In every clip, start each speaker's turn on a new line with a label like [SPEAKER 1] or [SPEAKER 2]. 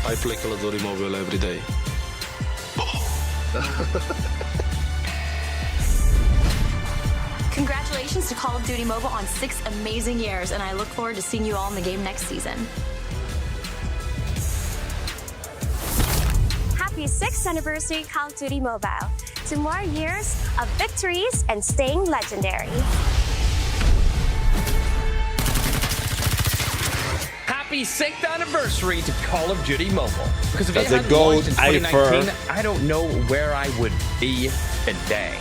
[SPEAKER 1] I play Call of Duty Mobile every day.
[SPEAKER 2] Congratulations to Call of Duty Mobile on 6 amazing years, and I look forward to seeing you all in the game next season.
[SPEAKER 3] Happy 6th anniversary Call of Duty Mobile. To more years of victories and staying legendary.
[SPEAKER 4] Happy 6th anniversary to Call of Duty Mobile. Because if it
[SPEAKER 5] That's
[SPEAKER 4] had
[SPEAKER 5] a
[SPEAKER 4] launched in
[SPEAKER 5] gold
[SPEAKER 4] 2019, I don't know where I would be today.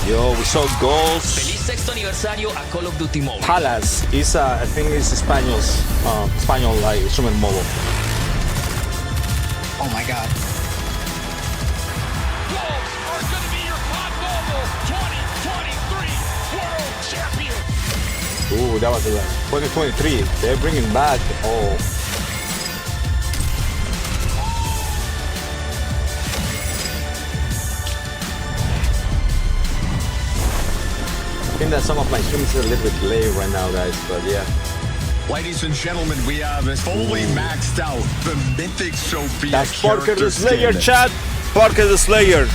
[SPEAKER 5] Yo, we saw goals.
[SPEAKER 4] Feliz 6º aniversario a Call of Duty Mobile.
[SPEAKER 5] Palas is I think it's Spanish like instrument mobile.
[SPEAKER 6] Oh my god.
[SPEAKER 7] Wolves are going to be your CoD Mobile 2023 World Champion.
[SPEAKER 5] Ooh, that was 2023. They're bringing back. Oh. I think that some of my streams are a little bit late right now, guys, but yeah.
[SPEAKER 6] Ladies and gentlemen, we have fully maxed out the Mythic Sophia.
[SPEAKER 5] That's Parker the
[SPEAKER 6] character
[SPEAKER 5] Slayer,
[SPEAKER 6] skin.
[SPEAKER 5] chat. Parker the Slayer.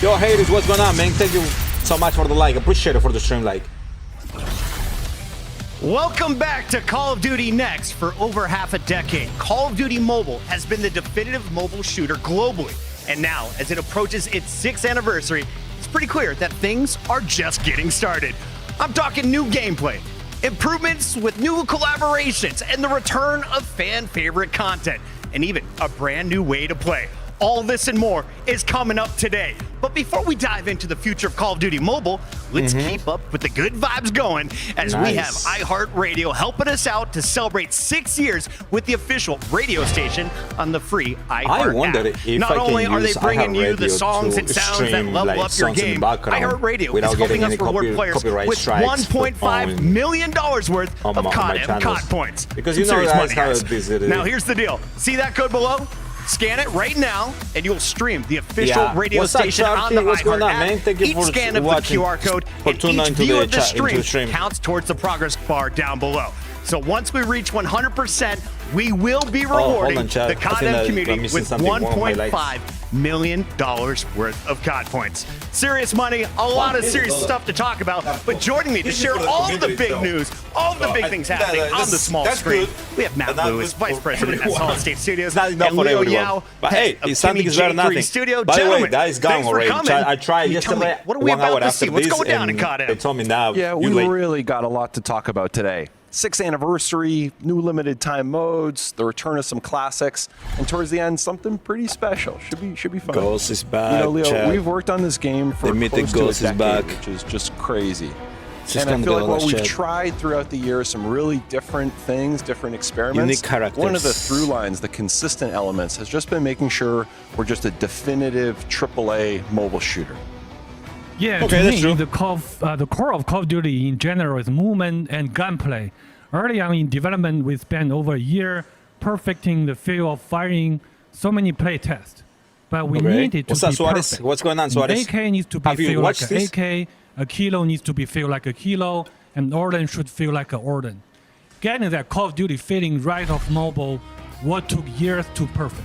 [SPEAKER 5] Yo, haters, what's going on, man? Thank you so much for the like. Appreciate it for the stream like.
[SPEAKER 8] Welcome back to Call of Duty Next. For over half a decade, Call of Duty Mobile has been the definitive mobile shooter globally. And now, as it approaches its 6th anniversary, it's pretty clear that things are just getting started. I'm talking new gameplay, improvements with new collaborations, and the return of fan-favorite content, and even a brand new way to play. All this and more is coming up today. But before we dive into the future of Call of Duty Mobile, let's keep up with the good vibes going as we have iHeartRadio helping us out to celebrate 6 years with the official radio station on the free iHeart
[SPEAKER 5] I wonder
[SPEAKER 8] app.
[SPEAKER 5] if
[SPEAKER 8] Not
[SPEAKER 5] I can
[SPEAKER 8] only are they
[SPEAKER 5] use
[SPEAKER 8] bringing you the
[SPEAKER 5] iHeartRadio
[SPEAKER 8] songs
[SPEAKER 5] to
[SPEAKER 8] and sounds that
[SPEAKER 5] stream,
[SPEAKER 8] level
[SPEAKER 5] like,
[SPEAKER 8] up your
[SPEAKER 5] songs in the
[SPEAKER 8] game,
[SPEAKER 5] background
[SPEAKER 8] iHeartRadio
[SPEAKER 5] without
[SPEAKER 8] is helping
[SPEAKER 5] getting
[SPEAKER 8] us
[SPEAKER 5] any
[SPEAKER 8] reward players
[SPEAKER 5] copyright
[SPEAKER 8] with
[SPEAKER 5] strikes
[SPEAKER 8] $1.5 million worth of
[SPEAKER 5] on my
[SPEAKER 8] CoD
[SPEAKER 5] channels.
[SPEAKER 8] points.
[SPEAKER 5] Because
[SPEAKER 8] Some
[SPEAKER 5] you know
[SPEAKER 8] serious
[SPEAKER 5] that's
[SPEAKER 8] money,
[SPEAKER 5] how
[SPEAKER 8] guys.
[SPEAKER 5] it is.
[SPEAKER 8] Now here's the deal. See that code below? Scan it right now, and you'll stream the official radio
[SPEAKER 5] What's up,
[SPEAKER 8] station
[SPEAKER 5] Charlie?
[SPEAKER 8] on the
[SPEAKER 5] What's going
[SPEAKER 8] iHeart
[SPEAKER 5] on, man?
[SPEAKER 8] app.
[SPEAKER 5] Thank you
[SPEAKER 8] Each
[SPEAKER 5] for
[SPEAKER 8] scan of the
[SPEAKER 5] watching,
[SPEAKER 8] QR code
[SPEAKER 5] for
[SPEAKER 8] and
[SPEAKER 5] tuning
[SPEAKER 8] each
[SPEAKER 5] into
[SPEAKER 8] view
[SPEAKER 5] the
[SPEAKER 8] of the
[SPEAKER 5] chat, into the
[SPEAKER 8] stream
[SPEAKER 5] stream.
[SPEAKER 8] counts towards the progress bar down below. So once we reach 100%, we will be
[SPEAKER 5] hold
[SPEAKER 8] rewarding
[SPEAKER 5] on, chat.
[SPEAKER 8] the
[SPEAKER 5] I think
[SPEAKER 8] CoD
[SPEAKER 5] that
[SPEAKER 8] community
[SPEAKER 5] I'm missing
[SPEAKER 8] with
[SPEAKER 5] something. One of my lights.
[SPEAKER 8] $1.5 million worth of CoD points. Serious money, a lot of serious stuff to talk about, but joining me to share all of the big news, all of the big things happening on the small screen, we have Matt Lewis, Vice President at Solid State Studios,
[SPEAKER 5] Not enough
[SPEAKER 8] and
[SPEAKER 5] for
[SPEAKER 8] Leo
[SPEAKER 5] everyone.
[SPEAKER 8] Yao,
[SPEAKER 5] But
[SPEAKER 8] head
[SPEAKER 5] hey,
[SPEAKER 8] of
[SPEAKER 5] something
[SPEAKER 8] Timmy
[SPEAKER 5] is better than
[SPEAKER 8] J3
[SPEAKER 5] nothing.
[SPEAKER 8] Studio.
[SPEAKER 5] By the way,
[SPEAKER 8] Gentlemen,
[SPEAKER 5] that is gone
[SPEAKER 8] thanks for
[SPEAKER 5] already.
[SPEAKER 8] coming.
[SPEAKER 5] I tried
[SPEAKER 8] Can you tell me,
[SPEAKER 5] yesterday,
[SPEAKER 8] what are we
[SPEAKER 5] 1
[SPEAKER 8] about
[SPEAKER 5] hour
[SPEAKER 8] to
[SPEAKER 5] after
[SPEAKER 8] see? What's
[SPEAKER 5] this,
[SPEAKER 8] going down in
[SPEAKER 5] and
[SPEAKER 8] CoD?
[SPEAKER 5] they told me now.
[SPEAKER 9] Yeah, we
[SPEAKER 5] you late.
[SPEAKER 9] really got a lot to talk about today. 6th anniversary, new limited time modes, the return of some classics, and towards the end, something pretty special. Should be fun.
[SPEAKER 5] Ghost is back.
[SPEAKER 9] You know, Leo,
[SPEAKER 5] chat.
[SPEAKER 9] we've worked on this game for
[SPEAKER 5] The mythic
[SPEAKER 9] close to
[SPEAKER 5] Ghost
[SPEAKER 9] a
[SPEAKER 5] is
[SPEAKER 9] decade,
[SPEAKER 5] back.
[SPEAKER 9] which is just crazy.
[SPEAKER 5] Just
[SPEAKER 9] And I feel like
[SPEAKER 5] gonna
[SPEAKER 9] what
[SPEAKER 5] go,
[SPEAKER 9] we've
[SPEAKER 5] chat.
[SPEAKER 9] tried throughout the year, some really different things, different experiments.
[SPEAKER 5] Unique characters.
[SPEAKER 9] One of the through lines, the consistent elements, has just been making sure we're just a definitive AAA mobile shooter.
[SPEAKER 10] Yeah,
[SPEAKER 5] Okay,
[SPEAKER 10] to
[SPEAKER 5] that's
[SPEAKER 10] me,
[SPEAKER 5] true.
[SPEAKER 10] the core of Call of Duty in general is movement and gunplay. Early on in development, we spent over a year perfecting the feel of firing so many play tests. But we need it to
[SPEAKER 5] What's up,
[SPEAKER 10] be
[SPEAKER 5] Suarez?
[SPEAKER 10] perfect.
[SPEAKER 5] What's going on, Suarez?
[SPEAKER 10] AK needs to be
[SPEAKER 5] Have you
[SPEAKER 10] feel like
[SPEAKER 5] watched
[SPEAKER 10] an
[SPEAKER 5] this?
[SPEAKER 10] AK, a kilo needs to be feel like a kilo, and Orden should feel like an Orden. Getting that Call of Duty feeling right off mobile, what took years to perfect.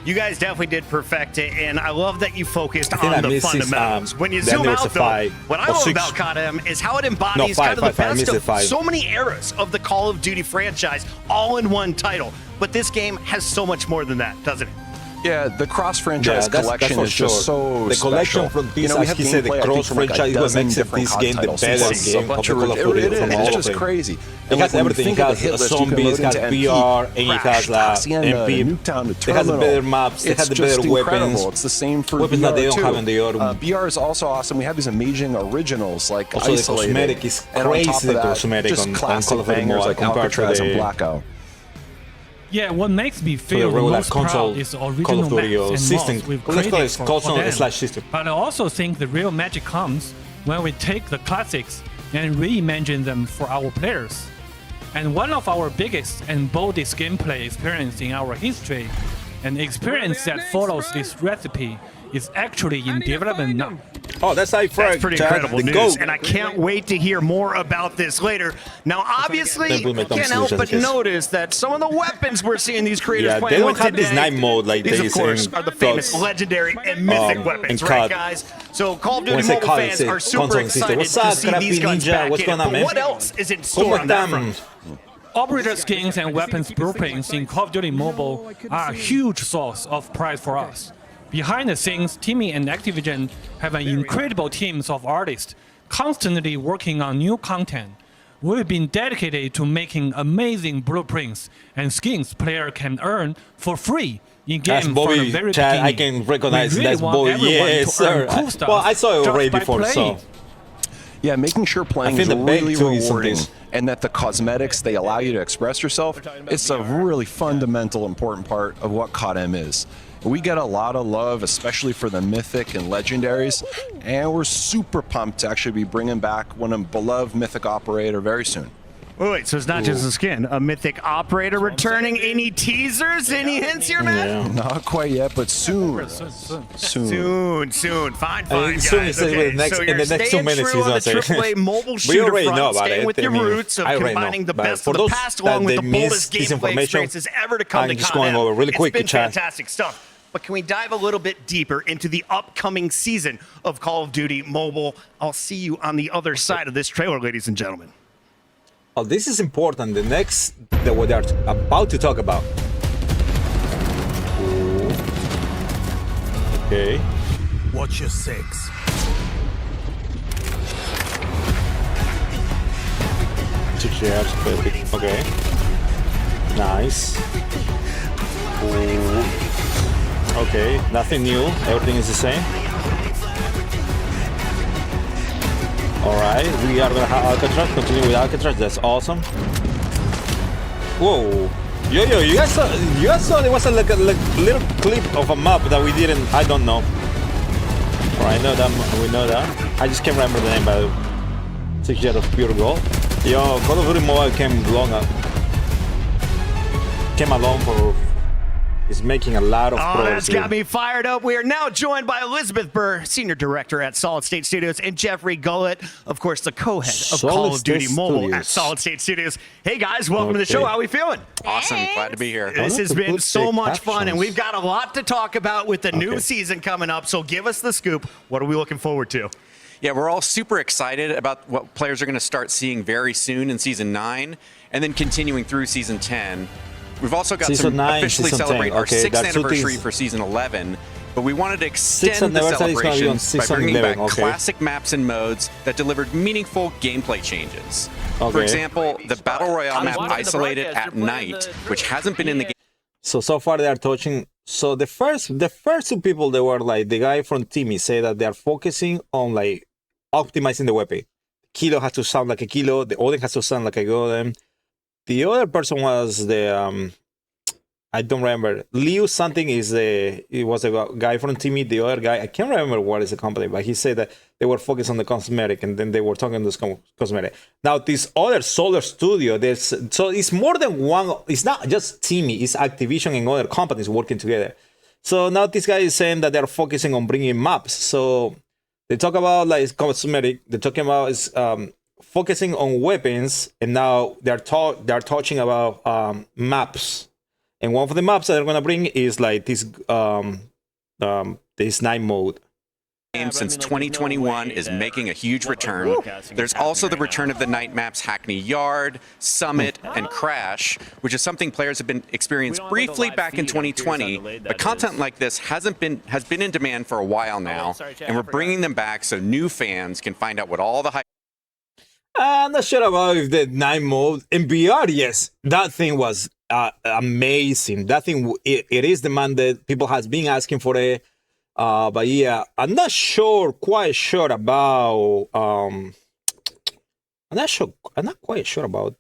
[SPEAKER 8] You guys definitely did perfect it, and I love that you focused
[SPEAKER 5] think
[SPEAKER 8] on
[SPEAKER 5] I
[SPEAKER 8] the
[SPEAKER 5] missed this,
[SPEAKER 8] fundamentals. When you
[SPEAKER 5] then
[SPEAKER 8] zoom
[SPEAKER 5] there was
[SPEAKER 8] out,
[SPEAKER 5] a
[SPEAKER 8] though,
[SPEAKER 5] five
[SPEAKER 8] what I
[SPEAKER 5] or
[SPEAKER 8] love
[SPEAKER 5] six.
[SPEAKER 8] about CoDm is how it
[SPEAKER 5] No,
[SPEAKER 8] embodies
[SPEAKER 5] five,
[SPEAKER 8] kind of the
[SPEAKER 5] I missed
[SPEAKER 8] best
[SPEAKER 5] it,
[SPEAKER 8] of
[SPEAKER 5] five.
[SPEAKER 8] so many eras of the Call of Duty franchise, all in one title. But this game has so much more than that, doesn't it?
[SPEAKER 9] Yeah, the cross-franchise
[SPEAKER 5] Yeah, that's
[SPEAKER 9] collection
[SPEAKER 5] for
[SPEAKER 9] is just
[SPEAKER 5] sure.
[SPEAKER 9] so
[SPEAKER 5] The collection
[SPEAKER 9] special.
[SPEAKER 5] from this,
[SPEAKER 9] You know, we
[SPEAKER 5] as
[SPEAKER 9] have
[SPEAKER 5] he said, the
[SPEAKER 9] gameplay, I think, from like a
[SPEAKER 5] cross-franchise is what
[SPEAKER 9] dozen
[SPEAKER 5] makes
[SPEAKER 9] different
[SPEAKER 5] this
[SPEAKER 9] COD
[SPEAKER 5] game the
[SPEAKER 9] titles.
[SPEAKER 5] better
[SPEAKER 9] It's
[SPEAKER 5] game
[SPEAKER 9] a bunch
[SPEAKER 5] of
[SPEAKER 9] of
[SPEAKER 5] Call of Duty
[SPEAKER 9] it is.
[SPEAKER 5] from
[SPEAKER 9] It's
[SPEAKER 5] all
[SPEAKER 9] just
[SPEAKER 5] of them.
[SPEAKER 9] crazy.
[SPEAKER 5] It
[SPEAKER 9] And
[SPEAKER 5] has
[SPEAKER 9] when you
[SPEAKER 5] everything. It
[SPEAKER 9] think of the
[SPEAKER 5] has
[SPEAKER 9] hit list, you can
[SPEAKER 5] zombies,
[SPEAKER 9] load
[SPEAKER 5] it has
[SPEAKER 9] into
[SPEAKER 5] VR,
[SPEAKER 9] MP,
[SPEAKER 5] and it
[SPEAKER 9] Crash,
[SPEAKER 5] has
[SPEAKER 9] Hacienda,
[SPEAKER 5] MP.
[SPEAKER 9] Nuketown to
[SPEAKER 5] It has
[SPEAKER 9] Terminal.
[SPEAKER 5] better maps, it
[SPEAKER 9] It's
[SPEAKER 5] has
[SPEAKER 9] just
[SPEAKER 5] better
[SPEAKER 9] incredible.
[SPEAKER 5] weapons.
[SPEAKER 9] It's the same for
[SPEAKER 5] Weapons that they
[SPEAKER 9] VR
[SPEAKER 5] don't
[SPEAKER 9] too.
[SPEAKER 5] have in the other.
[SPEAKER 9] VR is also awesome. We have these amazing originals like
[SPEAKER 5] Also, the
[SPEAKER 9] Isolated.
[SPEAKER 5] cosmetic is
[SPEAKER 9] And on top
[SPEAKER 5] crazy,
[SPEAKER 9] of
[SPEAKER 5] the
[SPEAKER 9] that,
[SPEAKER 5] cosmetic
[SPEAKER 9] just
[SPEAKER 5] on
[SPEAKER 9] classic
[SPEAKER 5] Call of Duty
[SPEAKER 9] bangers
[SPEAKER 5] Mobile
[SPEAKER 9] like
[SPEAKER 5] compared to
[SPEAKER 9] Alcatraz and
[SPEAKER 5] the-
[SPEAKER 9] Blackout.
[SPEAKER 10] Yeah, what makes me
[SPEAKER 5] the
[SPEAKER 10] feel the
[SPEAKER 5] regular
[SPEAKER 10] most
[SPEAKER 5] console
[SPEAKER 10] proud is
[SPEAKER 5] Call
[SPEAKER 10] original
[SPEAKER 5] of Duty
[SPEAKER 10] maps and
[SPEAKER 5] system.
[SPEAKER 10] mods we've
[SPEAKER 5] Let's call
[SPEAKER 10] created
[SPEAKER 5] it
[SPEAKER 10] for
[SPEAKER 5] console
[SPEAKER 10] them.
[SPEAKER 5] slash system.
[SPEAKER 10] But I also think the real magic comes when we take the classics and reimagine them for our players. And one of our biggest and boldest gameplay experience in our history, an experience that follows this recipe, is actually in development now.
[SPEAKER 5] Oh, that's
[SPEAKER 8] That's pretty incredible
[SPEAKER 5] the
[SPEAKER 8] news,
[SPEAKER 5] GOAT.
[SPEAKER 8] and I can't wait to hear more about this later. Now, obviously,
[SPEAKER 5] Then we make
[SPEAKER 8] can't help but
[SPEAKER 5] decisions.
[SPEAKER 8] notice that some of the weapons we're seeing these creators
[SPEAKER 5] Yeah,
[SPEAKER 8] playing
[SPEAKER 5] they don't
[SPEAKER 8] with
[SPEAKER 5] have
[SPEAKER 8] today,
[SPEAKER 5] this night mode like
[SPEAKER 8] these,
[SPEAKER 5] they
[SPEAKER 8] of course,
[SPEAKER 5] in
[SPEAKER 8] are the famous
[SPEAKER 5] CoD.
[SPEAKER 8] legendary and mythic weapons,
[SPEAKER 5] in
[SPEAKER 8] right,
[SPEAKER 5] CoD.
[SPEAKER 8] guys? So Call of
[SPEAKER 5] When I
[SPEAKER 8] Duty
[SPEAKER 5] say
[SPEAKER 8] mobile
[SPEAKER 5] CoD,
[SPEAKER 8] fans
[SPEAKER 5] it's
[SPEAKER 8] are
[SPEAKER 5] a
[SPEAKER 8] super
[SPEAKER 5] console system.
[SPEAKER 8] excited
[SPEAKER 5] What's
[SPEAKER 8] to
[SPEAKER 5] up,
[SPEAKER 8] see
[SPEAKER 5] Crappy
[SPEAKER 8] these guns
[SPEAKER 5] Ninja?
[SPEAKER 8] back
[SPEAKER 5] What's
[SPEAKER 8] in.
[SPEAKER 5] going on,
[SPEAKER 8] But
[SPEAKER 5] man?
[SPEAKER 8] what else is in
[SPEAKER 5] ¿Cómo
[SPEAKER 8] store on that
[SPEAKER 5] están?
[SPEAKER 8] front?
[SPEAKER 10] Operator skins and weapons blueprints in Call of Duty Mobile are a huge source of pride for us. Behind the scenes, Timmy and Activision have an incredible teams of artists constantly working on new content. We've been dedicated to making amazing blueprints and skins player can earn for free in
[SPEAKER 5] That's
[SPEAKER 10] game from the
[SPEAKER 5] Bobby,
[SPEAKER 10] very
[SPEAKER 5] Chad.
[SPEAKER 10] beginning.
[SPEAKER 5] I can recognize
[SPEAKER 10] We really
[SPEAKER 5] that's
[SPEAKER 10] want
[SPEAKER 5] Bobby.
[SPEAKER 10] everyone
[SPEAKER 5] Yes,
[SPEAKER 10] to earn
[SPEAKER 5] sir.
[SPEAKER 10] cool stuff
[SPEAKER 5] Well, I saw it
[SPEAKER 10] just
[SPEAKER 5] already
[SPEAKER 10] by
[SPEAKER 5] before,
[SPEAKER 10] playing.
[SPEAKER 5] so.
[SPEAKER 9] Yeah, making sure playing
[SPEAKER 5] I
[SPEAKER 9] is
[SPEAKER 5] feel the bait
[SPEAKER 9] really
[SPEAKER 5] too is
[SPEAKER 9] rewarding,
[SPEAKER 5] something.
[SPEAKER 9] and that the cosmetics they allow you to express yourself. It's a really fundamental, important part of what codm is. We get a lot of love, especially for the mythic and legendaries, and we're super pumped to actually be bringing back one of beloved mythic operator very soon.
[SPEAKER 8] Wait, so it's not just a skin. A mythic operator returning. Any teasers? Any hints here, man?
[SPEAKER 5] Yeah.
[SPEAKER 9] Not quite yet, but soon.
[SPEAKER 8] Soon. Fine, guys.
[SPEAKER 5] soon is
[SPEAKER 8] Okay,
[SPEAKER 5] the next-
[SPEAKER 8] so
[SPEAKER 5] in
[SPEAKER 8] you're
[SPEAKER 5] the next 2
[SPEAKER 8] staying
[SPEAKER 5] minutes,
[SPEAKER 8] true
[SPEAKER 5] he's
[SPEAKER 8] on the
[SPEAKER 5] gonna say.
[SPEAKER 8] AAA mobile
[SPEAKER 5] We
[SPEAKER 8] shooter
[SPEAKER 5] already
[SPEAKER 8] front,
[SPEAKER 5] know about
[SPEAKER 8] staying
[SPEAKER 5] it.
[SPEAKER 8] with your
[SPEAKER 5] I mean,
[SPEAKER 8] roots of
[SPEAKER 5] I already
[SPEAKER 8] combining
[SPEAKER 5] know.
[SPEAKER 8] the
[SPEAKER 5] But
[SPEAKER 8] best
[SPEAKER 5] for
[SPEAKER 8] of the
[SPEAKER 5] those
[SPEAKER 8] past
[SPEAKER 5] that
[SPEAKER 8] along with
[SPEAKER 5] they
[SPEAKER 8] the
[SPEAKER 5] miss
[SPEAKER 8] boldest
[SPEAKER 5] this
[SPEAKER 8] gameplay
[SPEAKER 5] information,
[SPEAKER 8] experiences ever to come
[SPEAKER 5] I'm
[SPEAKER 8] to
[SPEAKER 5] just
[SPEAKER 8] CoD.
[SPEAKER 5] going over really quick,
[SPEAKER 8] It's been
[SPEAKER 5] Chad.
[SPEAKER 8] fantastic stuff. But can we dive a little bit deeper into the upcoming season of Call of Duty Mobile? I'll see you on the other side of this trailer, ladies and gentlemen.
[SPEAKER 5] Oh, this is important. The next that we are about to talk about. Ooh. Okay.
[SPEAKER 7] Watch your six.
[SPEAKER 5] Chairs, perfect. Okay. Nice. Ooh. Okay, nothing new. Everything is the same. Alright, we are gonna have Alcatraz. Continue with Alcatraz. That's awesome. Whoa. Yo, you guys saw there was a little clip of a map that we didn't. I don't know. Alright, know that we know that. I just can't remember the name, but 6 years of pure gold. Yo, Call of Duty Mobile came along for. Is making a lot of progress.
[SPEAKER 8] Oh, that's got
[SPEAKER 5] here.
[SPEAKER 8] me fired up. We are now joined by Elizabeth Burr, Senior Director at Solid State Studios, and Jeffrey Gullett, of course, the co-head of
[SPEAKER 5] Solid
[SPEAKER 8] Call of Duty
[SPEAKER 5] State
[SPEAKER 8] Mobile
[SPEAKER 5] Studios.
[SPEAKER 8] at Solid State Studios. Hey, guys, welcome to the
[SPEAKER 5] Okay.
[SPEAKER 8] show. How are we feeling?
[SPEAKER 11] Awesome. Glad to be here.
[SPEAKER 8] This has
[SPEAKER 5] to
[SPEAKER 8] been
[SPEAKER 5] put
[SPEAKER 8] so
[SPEAKER 5] the
[SPEAKER 8] much fun, and
[SPEAKER 5] captions.
[SPEAKER 8] we've got a lot to talk about with the new
[SPEAKER 5] Okay.
[SPEAKER 8] season coming up, so give us the scoop. What are we looking forward to?
[SPEAKER 11] Yeah, we're all super excited about what players are going to start seeing very soon in Season 9 and then continuing through Season 10. We've also got
[SPEAKER 5] Season
[SPEAKER 11] some
[SPEAKER 5] 9,
[SPEAKER 11] officially
[SPEAKER 5] Season 10.
[SPEAKER 11] celebrate our
[SPEAKER 5] Okay,
[SPEAKER 11] 6th
[SPEAKER 5] that's two
[SPEAKER 11] anniversary
[SPEAKER 5] things.
[SPEAKER 11] for Season 11, but we wanted to extend
[SPEAKER 5] 6th
[SPEAKER 11] the
[SPEAKER 5] anniversary is gonna be on
[SPEAKER 11] celebrations by
[SPEAKER 5] Season
[SPEAKER 11] bringing
[SPEAKER 5] 11,
[SPEAKER 11] back
[SPEAKER 5] okay.
[SPEAKER 11] classic maps and modes that delivered meaningful gameplay changes. For
[SPEAKER 5] Okay.
[SPEAKER 11] example, the Battle Royale map Isolated at Night, which hasn't been in the game.
[SPEAKER 5] So far they are touching. So the first two people they were like the guy from Timmy say that they are focusing on like optimizing the weapon. Kilo has to sound like a kilo. The Odin has to sound like a golem. The other person was the I don't remember. Liu something is it was a guy from Timmy. The other guy I can't remember what is the company, but he said that they were focused on the cosmetic and then they were talking this cosmetic. Now this other Solar Studio, so it's more than one. It's not just Timmy. It's Activision and other companies working together. So now this guy is saying that they're focusing on bringing maps. So they talk about like cosmetic. They're talking about is focusing on weapons, and now they're talking about maps. And one of the maps that they're gonna bring is like this night mode.
[SPEAKER 11] Game since 2021 is making a huge return. There's also the return of the night maps Hackney Yard, Summit, and Crash, which is something players have been experienced briefly back in 2020. But content like this has been in demand for a while now, and we're bringing them back so new fans can find out what all the hype.
[SPEAKER 5] I'm not sure about if the night mode in VR. Yes, that thing was amazing. That thing it is demanded. People has been asking for it. But yeah, I'm not quite sure about I'm not quite sure about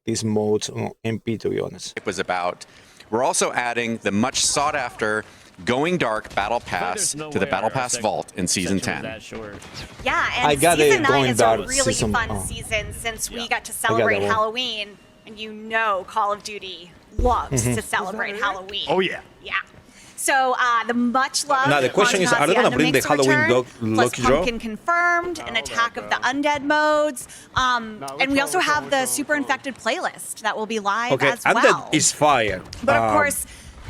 [SPEAKER 5] these modes on MP, to be honest.
[SPEAKER 11] It was about. We're also adding the much sought after Going Dark Battle Pass to the Battle Pass Vault in Season 10.
[SPEAKER 2] Yeah, and
[SPEAKER 5] I got
[SPEAKER 2] Season
[SPEAKER 5] it,
[SPEAKER 2] 9
[SPEAKER 5] Going
[SPEAKER 2] is
[SPEAKER 5] Dark
[SPEAKER 2] a really
[SPEAKER 5] season-
[SPEAKER 2] fun
[SPEAKER 5] oh.
[SPEAKER 2] season since we got to
[SPEAKER 5] that
[SPEAKER 2] celebrate
[SPEAKER 5] one.
[SPEAKER 2] Halloween, and you know Call of Duty loves to celebrate Halloween.
[SPEAKER 8] Oh, yeah.
[SPEAKER 2] Yeah.
[SPEAKER 12] So the much loved.
[SPEAKER 5] Now the question is, are they gonna bring the Halloween lucky draw?
[SPEAKER 12] Pumpkin confirmed, an Attack of the Undead modes, and we also have the Super Infected playlist that will be live as well.
[SPEAKER 5] Undead is fire.
[SPEAKER 12] But of course,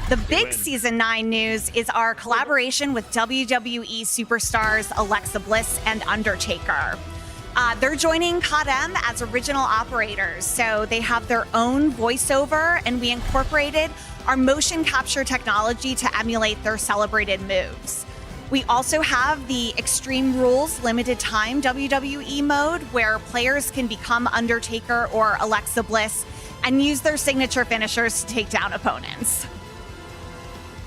[SPEAKER 12] the big Season 9 news is our collaboration with WWE superstars Alexa Bliss and Undertaker. They're joining codm as original operators, so they have their own voiceover, and we incorporated our motion capture technology to emulate their celebrated moves. We also have the Extreme Rules limited time WWE mode, where players can become Undertaker or Alexa Bliss and use their signature finishers to take down opponents.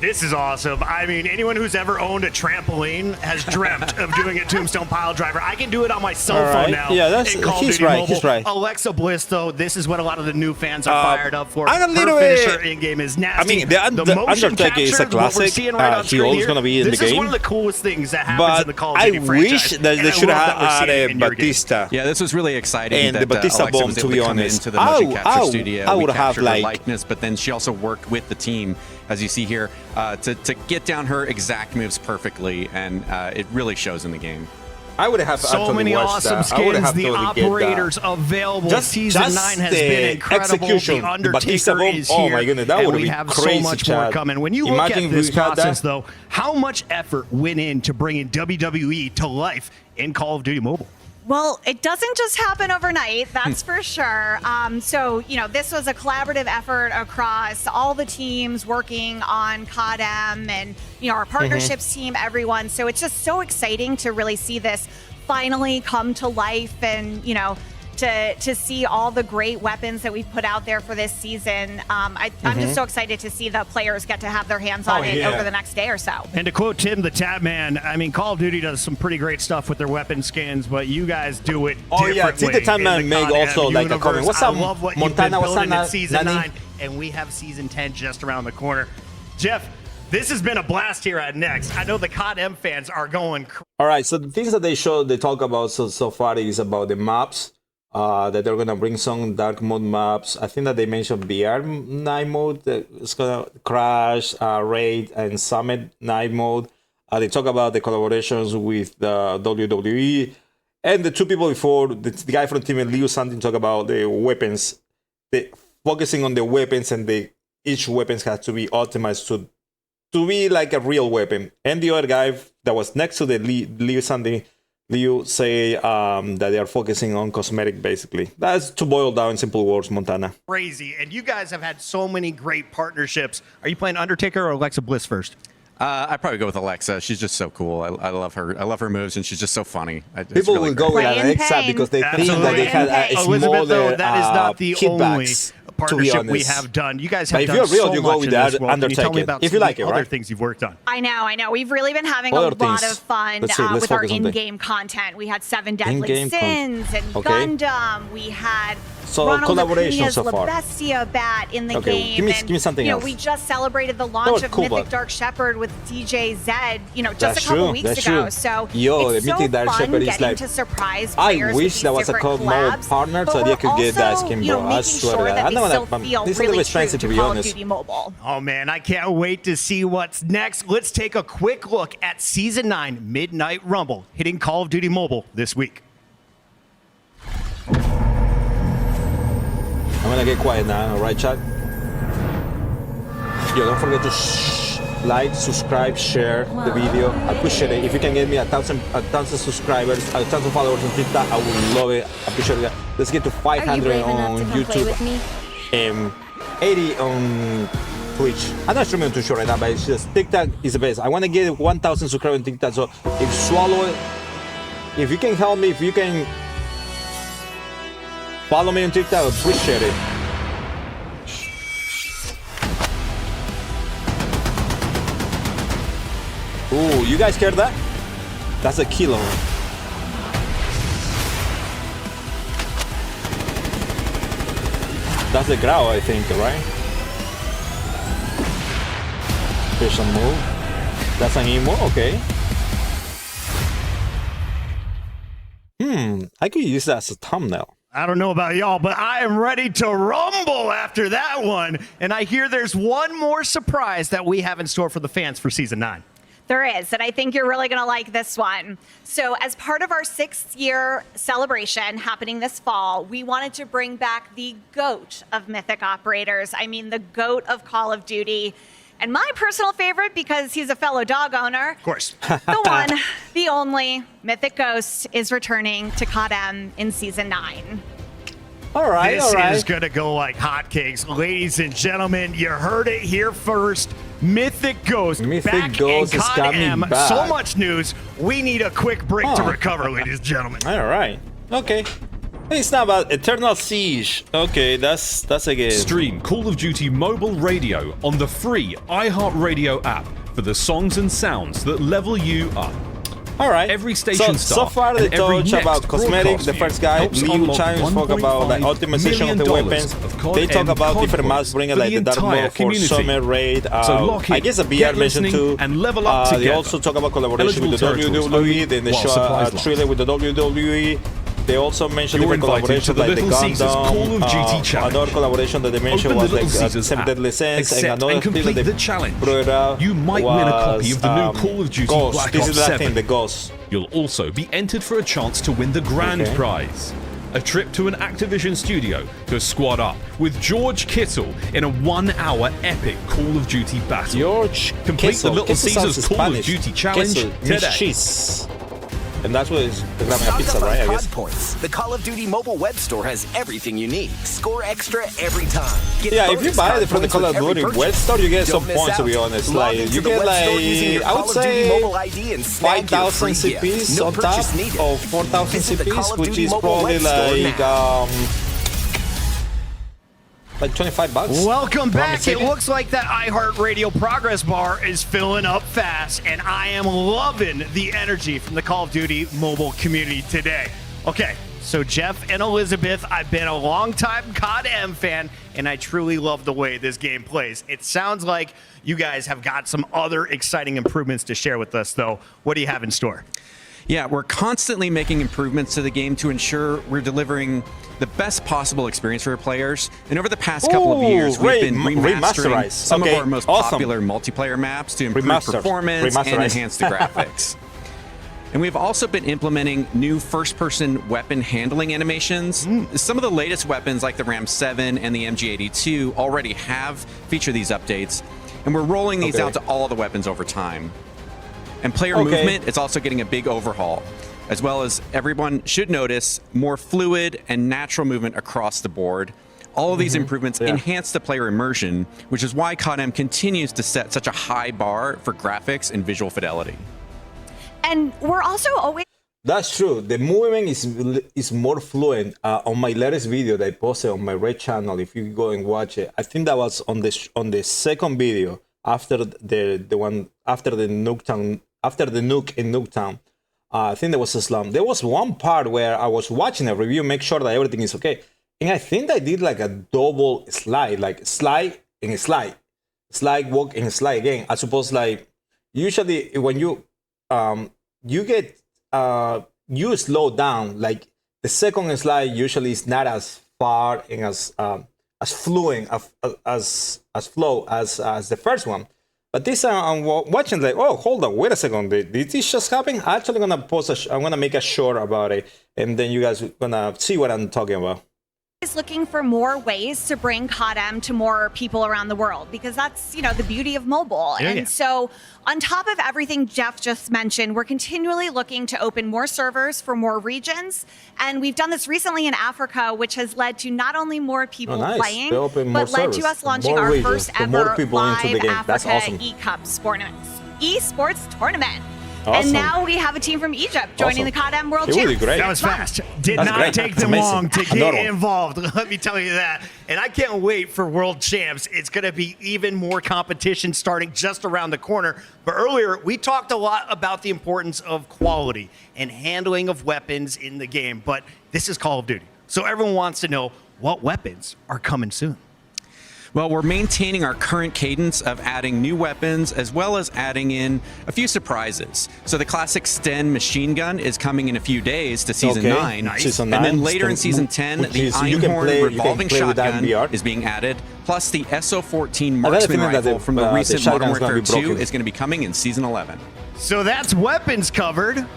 [SPEAKER 8] This is awesome. I mean, anyone who's ever owned a trampoline has dreamt of doing a tombstone pile driver. I can do it on my cell phone now.
[SPEAKER 5] Yeah,
[SPEAKER 8] he's right. Alexa Bliss, though, this is what a lot of the new fans are fired up for.
[SPEAKER 5] I'm a little
[SPEAKER 8] Her finisher in-game is nasty.
[SPEAKER 5] I mean, the Undertaker is a classic. He always going to be in the game.
[SPEAKER 8] This is one of the coolest things that happens in the Call of Duty franchise.
[SPEAKER 5] I wish that they should have added Batista.
[SPEAKER 11] Yeah, this was really exciting.
[SPEAKER 5] And
[SPEAKER 11] that,
[SPEAKER 5] the Batista
[SPEAKER 11] Alexa
[SPEAKER 5] bomb,
[SPEAKER 11] was
[SPEAKER 5] to
[SPEAKER 11] able
[SPEAKER 5] be
[SPEAKER 11] come
[SPEAKER 5] honest.
[SPEAKER 11] into the motion capture studio.
[SPEAKER 5] I would have
[SPEAKER 11] her likeness, but then she also worked with the team, as you see here, to get down her exact moves perfectly, and it really shows in the game.
[SPEAKER 5] I would have
[SPEAKER 8] so many awesome skins. The operators available. Season 9 has been incredible. The Undertaker is here.
[SPEAKER 5] Oh my goodness, that would
[SPEAKER 8] we
[SPEAKER 5] be
[SPEAKER 8] have
[SPEAKER 5] crazy,
[SPEAKER 8] so much more coming. When you look at this process, though, how much effort went into bringing WWE to life in Call of Duty Mobile?
[SPEAKER 12] Well, it doesn't just happen overnight, that's for sure. So, this was a collaborative effort across all the teams working on codm and, our partnerships team, everyone. So it's just so exciting to really see this finally come to life and, to see all the great weapons that we've put out there for this season. I'm just so excited to see the players get to have their hands on it over the next day or so.
[SPEAKER 8] And to quote Tim the Tab Man, I mean, Call of Duty does some pretty great stuff with their weapon skins, but you guys do it differently.
[SPEAKER 5] Oh yeah, Tim the Tab Man make also like a comment. What's up,
[SPEAKER 8] I love what
[SPEAKER 5] Montana?
[SPEAKER 8] What's
[SPEAKER 5] up,
[SPEAKER 8] in Season 9, and we have Season 10 just around the corner. Jeff, this has been a blast here at Next. I know the COD fans are going crazy.
[SPEAKER 5] All right, so the things that they talk about so far is about the maps. That they're gonna bring some dark mode maps. I think that they mentioned VR night mode that is gonna crash, raid, and summit night mode. They talk about the collaborations with the WWE, and the two people before, the guy from Team Liu something talk about the weapons, focusing on the weapons, and each weapons has to be optimized to be like a real weapon. And the other guy that was next to the Liu something. You say that they are focusing on cosmetic, basically. That's to boil down in simple words, Montana.
[SPEAKER 8] Crazy. And you guys have had so many great partnerships. Are you playing Undertaker or Alexa Bliss first?
[SPEAKER 11] I'd probably go with Alexa. She's just so cool. I love her. I love her moves, and she's just so funny.
[SPEAKER 5] People really will go with Alexa because they think that they had a
[SPEAKER 8] Elizabeth, though,
[SPEAKER 5] smaller
[SPEAKER 8] that is not the only partnership we have done. You guys have done so much in this world. Can you tell me about
[SPEAKER 5] if you like it,
[SPEAKER 8] other things you've worked on?
[SPEAKER 12] I know. We've really been having a lot of fun with our in-game content. We had 7 Deadly Sins and Gundam. We had Ronald Acuña's La Bestia bat in the game.
[SPEAKER 5] Give me something else.
[SPEAKER 12] We just celebrated the launch of Mythic Dark Shepherd with DJ Zed, just a couple weeks ago. So it's so fun getting to surprise players.
[SPEAKER 5] I wish there was a CoDmobile partner so they could get that skin, bro. I swear to God.
[SPEAKER 12] This is really expensive, to be honest.
[SPEAKER 8] Oh man, I can't wait to see what's next. Let's take a quick look at Season 9 Midnight Rumble hitting Call of Duty Mobile this week.
[SPEAKER 5] I'm gonna get quiet now, alright, chat? Yo, don't forget to like, subscribe, share the video. I appreciate it. If you can get me 1,000 subscribers, 1,000 followers on TikTok, I would love it. I appreciate it. Let's get to 500 on YouTube. 80 on Twitch. I'm not streaming on Twitch right now, but it's just TikTok is the best. I want to get 1,000 subscribers on TikTok. So if Swallow it, if you can help me, if you can follow me on TikTok, I appreciate it. Ooh, you guys hear that? That's a kilo. That's the growl, I think, right? There's a move. That's an emo, okay. I could use that as a thumbnail.
[SPEAKER 8] I don't know about y'all, but I am ready to rumble after that one. And I hear there's one more surprise that we have in store for the fans for Season 9.
[SPEAKER 12] There is, and I think you're really going to like this one. So as part of our 6th year celebration happening this fall, we wanted to bring back the GOAT of Mythic operators. I mean, the GOAT of Call of Duty. And my personal favorite, because he's a fellow dog owner.
[SPEAKER 8] Of course.
[SPEAKER 12] The one, the only, Mythic Ghost is returning to CoDM in Season 9.
[SPEAKER 5] All right,
[SPEAKER 8] this is going to go like hotcakes. Ladies and gentlemen, you heard it here first. Mythic Ghost back in CoDM. So much news. We need a quick break to recover, ladies and gentlemen.
[SPEAKER 5] All right. Okay. It's not about Eternal Siege. Okay, that's a game.
[SPEAKER 13] Stream Call of Duty Mobile Radio on the free iHeartRadio app for the songs and sounds that level you up.
[SPEAKER 5] All right.
[SPEAKER 13] Every station
[SPEAKER 5] so far they talk about cosmetics. The first guy, Liu Chang, spoke about like optimization of the weapons. They talk about different maps, bringing like the dark mode for summer raid. I guess the BR mentioned too.
[SPEAKER 13] And level up
[SPEAKER 5] they also talk about collaboration with the WWE. Then they show a trailer with the WWE. They also mentioned different collaborations like the Gundam. Another collaboration that they mentioned was like Seven Deadly Sins, and another thing that they brought up
[SPEAKER 13] you might win a copy of the new Call of Duty Black
[SPEAKER 5] This
[SPEAKER 13] Ops
[SPEAKER 5] is that
[SPEAKER 13] 7.
[SPEAKER 5] thing, the Ghost.
[SPEAKER 13] You'll also be entered for a chance to win the grand prize. A trip to an Activision studio to squad up with George Kittle in a 1-hour epic Call of Duty battle.
[SPEAKER 5] George
[SPEAKER 13] Complete
[SPEAKER 5] Kittle.
[SPEAKER 13] the Little Caesars Call of Duty challenge today.
[SPEAKER 5] Cheese. And that's what is grabbing a pizza, right? I guess.
[SPEAKER 14] Points. The Call of Duty mobile web store has everything you need. Score extra every time.
[SPEAKER 5] Yeah, if you buy it from the Call of Duty web store, you get some points, to be honest. Like, you get like, I would say 5,000 CPs on top of 4,000 CPs, which is probably like $25.
[SPEAKER 8] Welcome back. It looks like that iHeartRadio progress bar is filling up fast, and I am loving the energy from the Call of Duty mobile community today. Okay, so Jeff and Elizabeth, I've been a long-time CoDM fan, and I truly love the way this game plays. It sounds like you guys have got some other exciting improvements to share with us, though. What do you have in store?
[SPEAKER 11] Yeah, we're constantly making improvements to the game to ensure we're delivering the best possible experience for our players. And over the past couple of years, we've been remastering some of our most popular multiplayer maps to improve performance and enhance the graphics. And we've also been implementing new first-person weapon handling animations. Some of the latest weapons, like the Ram 7 and the MG82, already have featured these updates. And we're rolling these out to all the weapons over time. And player movement is also getting a big overhaul, as well as everyone should notice more fluid and natural movement across the board. All of these improvements enhance the player immersion, which is why CoDM continues to set such a high bar for graphics and visual fidelity.
[SPEAKER 12] And we're also always...
[SPEAKER 5] That's true. The movement is more fluent. On my latest video that I posted on my Red channel, if you go and watch it, I think that was on the second video after the one after the Nuketown. After the nuke in Nuketown, I think there was a slump. There was one part where I was watching a review, make sure that everything is okay. And I think I did like a double slide, like slide and a slide. Slide, walk, and slide again. I suppose like usually when you get you slow down, like the second slide usually is not as far and as fluent as flow as the first one. But this I'm watching like, oh, hold on, wait a second, did this just happen? I'm actually gonna post I'm gonna make a short about it, and then you guys are gonna see what I'm talking about.
[SPEAKER 12] Is looking for more ways to bring CoDM to more people around the world, because that's, you know, the beauty of mobile. So on top of everything Jeff just mentioned, we're continually looking to open more servers for more regions. And we've done this recently in Africa, which has led to not only more people playing, but led to us launching our first ever live Africa esports tournament. And now we have a team from Egypt joining the CoDM World Championships.
[SPEAKER 8] That was fast. Did not take them long to get involved. Let me tell you that. And I can't wait for World Champs. It's going to be even more competition starting just around the corner. But earlier, we talked a lot about the importance of quality and handling of weapons in the game. But this is Call of Duty. So everyone wants to know what weapons are coming soon.
[SPEAKER 11] Well, we're maintaining our current cadence of adding new weapons as well as adding in a few surprises. So the classic Sten machine gun is coming in a few days to Season 9.
[SPEAKER 5] Nice. Season
[SPEAKER 11] and
[SPEAKER 5] 9,
[SPEAKER 11] then later in Season 10, the Einhorn revolving shotgun is being added. Plus the SO-14 marksman rifle from the recent Modern Warfare 2 is going to be coming in Season 11.
[SPEAKER 8] So that's weapons covered.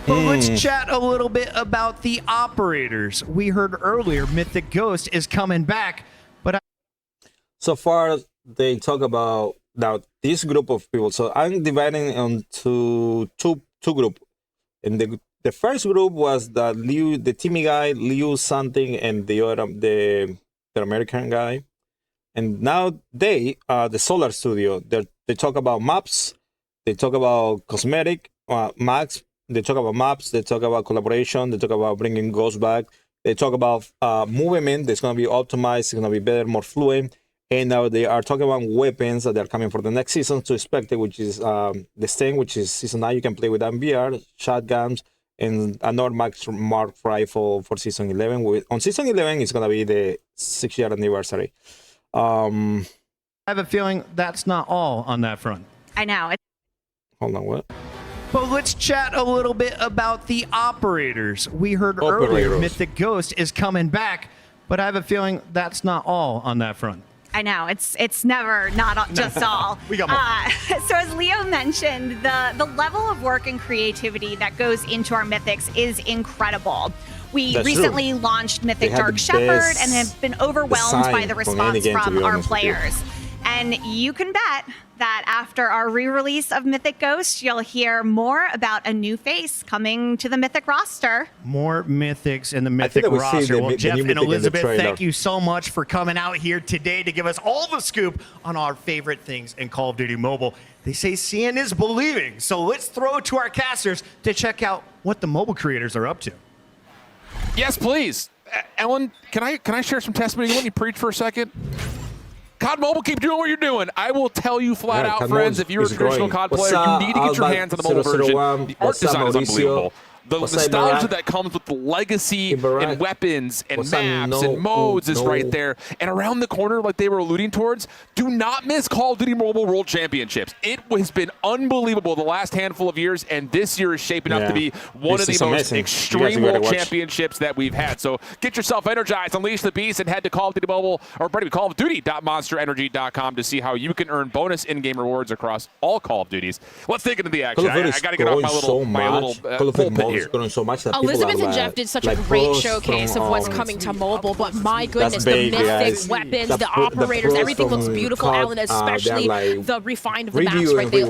[SPEAKER 8] But let's chat a little bit about the operators. We heard earlier Mythic Ghost is coming back, but
[SPEAKER 5] so far they talk about now this group of people. So I'm dividing into two groups. And the first group was the Timmy guy, Liu something, and the American guy. And now the Solar Studio, they talk about maps, they talk about cosmetic maps. They talk about maps, they talk about collaboration, they talk about bringing Ghost back, they talk about movement that's going to be optimized, it's going to be better, more fluent, and now they are talking about weapons that are coming for the next season to expect it, which is the Sting, which is Season 9, you can play with MVR, shotguns, and another mark rifle for Season 11. On Season 11, it's going to be the 6-year anniversary.
[SPEAKER 8] I have a feeling that's not all on that front.
[SPEAKER 12] I know.
[SPEAKER 5] Hold on, what?
[SPEAKER 8] But let's chat a little bit about the operators. We heard earlier Mythic Ghost is coming back, but I have a feeling that's not all on that front.
[SPEAKER 12] I know, it's never not just all.
[SPEAKER 8] We got more.
[SPEAKER 12] So as Leo mentioned, the level of work and creativity that goes into our Mythics is incredible. We recently launched Mythic Dark Shepherd and have been overwhelmed by the response from our players. And you can bet that after our re-release of Mythic Ghost, you'll hear more about a new face coming to the Mythic roster.
[SPEAKER 8] More Mythics in the Mythic roster. Well, Jeff and Elizabeth, thank you so much for coming out here today to give us all the scoop on our favorite things in Call of Duty Mobile. They say seeing is believing, so let's throw it to our casters to check out what the mobile creators are up to.
[SPEAKER 7] Yes, please. Ellen, can I share some testimony? Let me preach for a second. COD Mobile, keep doing what you're doing. I will tell you flat out, friends, if you're a traditional COD player, you need to get your hands on the mobile version. The art design is unbelievable. The nostalgia that comes with the legacy and weapons and maps and modes is right there. And around the corner, like they were alluding towards, do not miss Call of Duty Mobile World Championships. It has been unbelievable the last handful of years, and this year is shaping up to be one of the most extreme World Championships that we've had. So get yourself energized, unleash the beast, and head to Call of Duty Mobile, or Call of Duty.monsterenergy.com to see how you can earn bonus in-game rewards across all Call of Duties. Let's dig into the action. I got to get off my little pulpit.
[SPEAKER 5] So much that
[SPEAKER 15] Elizabeth and Jeff did such a great showcase of what's coming to mobile, but my goodness, the mythic weapons, the operators, everything looks beautiful, Alan, especially the refined of the maps right there.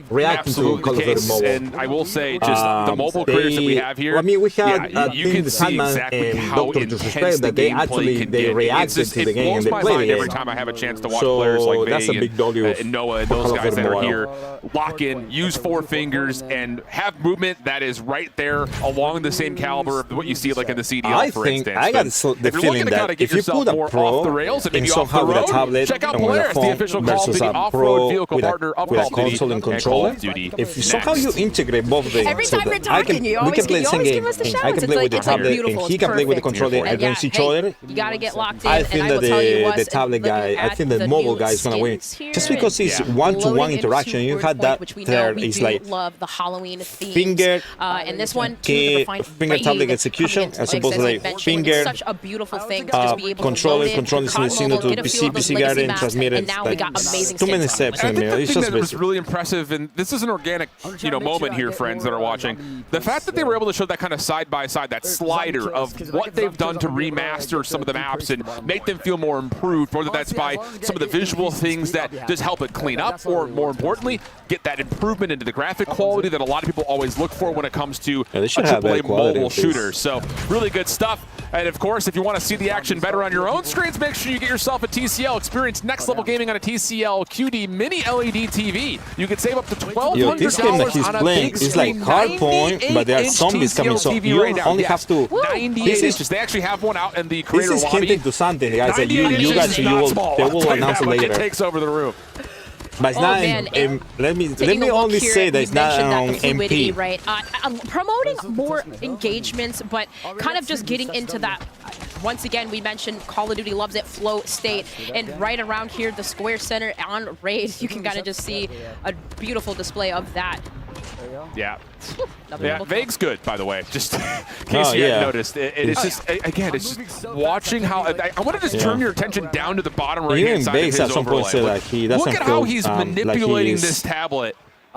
[SPEAKER 5] Reacting to Call of Duty Mobile.
[SPEAKER 7] And I will say, just the mobile creators that we have here,
[SPEAKER 5] I mean, we had
[SPEAKER 7] you can see exactly how intense the gameplay can get.
[SPEAKER 5] Reacted to the game and they played it
[SPEAKER 7] every time I have a chance to watch players like Vay and Noah and those guys that are here lock in, use 4 fingers, and have movement that is right there along the same caliber of what you see like in the CDL, for instance.
[SPEAKER 5] I got the feeling that if you put a pro and somehow with a tablet
[SPEAKER 7] check out
[SPEAKER 5] and with a
[SPEAKER 7] Polaris, the official
[SPEAKER 5] phone
[SPEAKER 7] Call of
[SPEAKER 5] versus
[SPEAKER 7] Duty
[SPEAKER 5] a
[SPEAKER 7] off-road vehicle
[SPEAKER 5] pro
[SPEAKER 7] partner of
[SPEAKER 5] with a
[SPEAKER 7] Call of Duty
[SPEAKER 5] console and controller, if somehow you integrate both of them,
[SPEAKER 15] every time we're talking, you always give us the shout.
[SPEAKER 5] I can play with the tablet and he can play with the controller against each other.
[SPEAKER 15] You gotta get locked in.
[SPEAKER 5] I think that the tablet guy, I think the mobile guy is gonna win. Just because it's one-to-one interaction, you had that there. It's like
[SPEAKER 15] love the Halloween
[SPEAKER 5] finger
[SPEAKER 15] and this one
[SPEAKER 5] finger tablet execution as opposed to like finger
[SPEAKER 15] such a beautiful thing to just be able
[SPEAKER 5] controller
[SPEAKER 15] to
[SPEAKER 5] signal to PC guard and transmit it.
[SPEAKER 15] And now we got amazing
[SPEAKER 5] too many steps in there.
[SPEAKER 7] It's just was really impressive, and this is an organic moment here, friends that are watching. The fact that they were able to show that kind of side by side, that slider of what they've done to remaster some of the maps and make them feel more improved, whether that's by some of the visual things that just help it clean up, or more importantly, get that improvement into the graphic quality that a lot of people always look for when it comes to a AAA mobile shooter. So really good stuff. And of course, if you want to see the action better on your own screens, make sure you get yourself a TCL. Experience next level gaming on a TCL QD Mini LED TV. You can save up to $1,200
[SPEAKER 5] this game that he's playing is like Hardpoint, but there are zombies coming, so you only have to.
[SPEAKER 7] 98 inches. They actually have one out in the creator lobby.
[SPEAKER 5] This is hinting to something, guys. That you guys, they will announce it later.
[SPEAKER 7] It takes over the room.
[SPEAKER 5] But it's not. Let me only say that it's not on MP.
[SPEAKER 15] Right, promoting more engagements, but kind of just getting into that once again, we mentioned Call of Duty loves it, flow state, and right around here, the square center on Raid, you can kind of just see a beautiful display of that.
[SPEAKER 7] Yeah. Yeah, Vague's good, by the way, just in case you hadn't noticed. It's just, again, it's just watching how, I want to just turn your attention down to the bottom right-hand side of his overlay. Look at how he's manipulating this tablet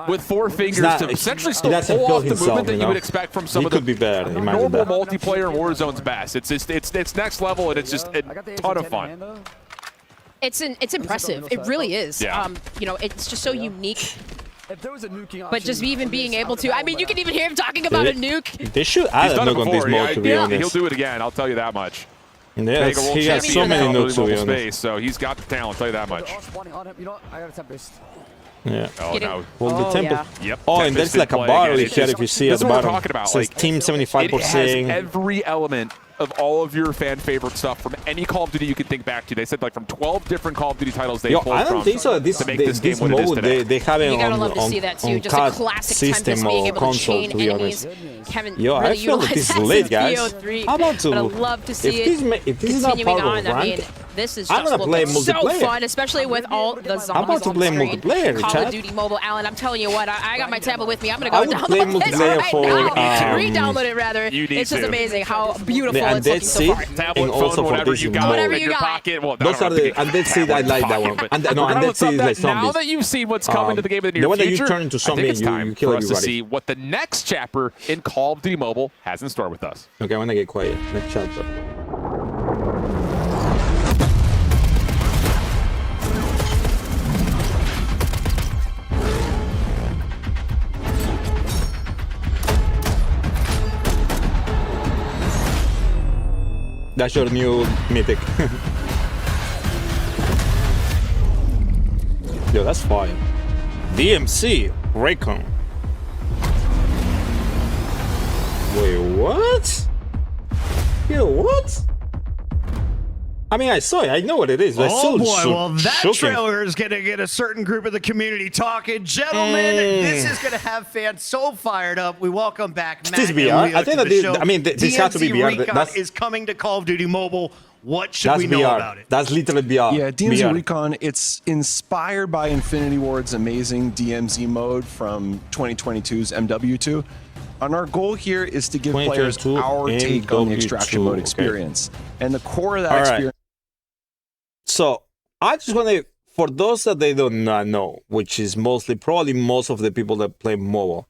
[SPEAKER 7] with 4 fingers to essentially still pull off the movement that you would expect from some of the normal multiplayer in Warzone's best. It's next level, and it's just a ton of fun.
[SPEAKER 15] It's impressive. It really is.
[SPEAKER 7] Yeah.
[SPEAKER 15] You know, it's just so unique. But just even being able to, I mean, you can even hear him talking about a nuke.
[SPEAKER 5] They should add a nuke on this mode, to be honest.
[SPEAKER 7] He'll do it again, I'll tell you that much.
[SPEAKER 5] Yeah, he has so many nukes, to be honest.
[SPEAKER 7] Space, so he's got the talent, I'll tell you that much.
[SPEAKER 5] Yeah.
[SPEAKER 7] Oh, no.
[SPEAKER 5] Well, the temple.
[SPEAKER 7] Yep.
[SPEAKER 5] Oh, and there's like a bar here if you see at the bottom.
[SPEAKER 7] Talking about.
[SPEAKER 5] It says Team 75%.
[SPEAKER 7] It has every element of all of your fan favorite stuff from any Call of Duty you can think back to. They said like from 12 different Call of Duty titles they pulled
[SPEAKER 5] I don't think so.
[SPEAKER 7] to make this game what it is today.
[SPEAKER 5] They have it
[SPEAKER 15] you gotta
[SPEAKER 5] on,
[SPEAKER 15] love to see that too. Just a classic
[SPEAKER 5] system
[SPEAKER 15] Tempest being
[SPEAKER 5] or
[SPEAKER 15] able
[SPEAKER 5] console,
[SPEAKER 15] to
[SPEAKER 5] to
[SPEAKER 15] chain
[SPEAKER 5] be
[SPEAKER 15] enemies.
[SPEAKER 5] honest.
[SPEAKER 15] Haven't
[SPEAKER 5] Yo,
[SPEAKER 15] really
[SPEAKER 5] I feel that this is lit, guys.
[SPEAKER 15] BO3,
[SPEAKER 5] How about to?
[SPEAKER 15] But I'd love to see
[SPEAKER 5] if this is not
[SPEAKER 15] continuing
[SPEAKER 5] part
[SPEAKER 15] on.
[SPEAKER 5] of
[SPEAKER 15] I mean,
[SPEAKER 5] rank,
[SPEAKER 15] this is
[SPEAKER 5] I'm
[SPEAKER 15] just
[SPEAKER 5] gonna play
[SPEAKER 15] looking so
[SPEAKER 5] multiplayer.
[SPEAKER 15] fun, especially with all the zombies
[SPEAKER 5] I'm about to
[SPEAKER 15] on
[SPEAKER 5] play
[SPEAKER 15] the screen.
[SPEAKER 5] multiplayer,
[SPEAKER 15] Call
[SPEAKER 5] chat.
[SPEAKER 15] of Duty Mobile, Alan. I'm telling you what, I got my tablet with me. I'm gonna
[SPEAKER 5] I
[SPEAKER 15] go
[SPEAKER 5] would play
[SPEAKER 15] download this
[SPEAKER 5] multiplayer
[SPEAKER 15] right
[SPEAKER 5] for,
[SPEAKER 15] now. Re-download it rather. It's just amazing how beautiful it's looking so far.
[SPEAKER 7] Tablet, phone, whatever you got in your pocket. Well,
[SPEAKER 5] those are the Undead Seed. I like that one. Undead Seed is like zombies.
[SPEAKER 7] Now that you've seen what's coming to the game in the near
[SPEAKER 5] the one that
[SPEAKER 7] future,
[SPEAKER 5] you turn into zombie,
[SPEAKER 7] I think it's time
[SPEAKER 5] you kill
[SPEAKER 7] for us to
[SPEAKER 5] everybody.
[SPEAKER 7] see what the next chapter in Call of Duty Mobile has in store with us.
[SPEAKER 5] Okay, I want to get quiet. Next chapter. That's your new mythic. Yo, that's fire. DMC Raycon. Wait, what? Yo, what? I mean, I saw it. I know what it is.
[SPEAKER 8] Oh boy, well that trailer is going to get a certain group of the community talking. Gentlemen, this is going to have fans so fired up. We welcome back Matt
[SPEAKER 5] this VR?
[SPEAKER 8] and Leo
[SPEAKER 5] I think
[SPEAKER 8] to
[SPEAKER 5] that
[SPEAKER 8] the show.
[SPEAKER 5] I mean, this has to be VR.
[SPEAKER 8] Recon
[SPEAKER 5] That's,
[SPEAKER 8] is coming to Call of Duty Mobile. What should
[SPEAKER 5] that's
[SPEAKER 8] we know
[SPEAKER 5] VR.
[SPEAKER 8] about it?
[SPEAKER 5] That's literally VR.
[SPEAKER 9] Yeah, DMZ
[SPEAKER 5] VR.
[SPEAKER 9] Recon, it's inspired by Infinity Ward's amazing DMZ mode from 2022's MW2. And our goal here is to give players our take on the extraction mode experience. And the core of that experience.
[SPEAKER 5] So I just want to, for those that they do not know, which is probably most of the people that play mobile,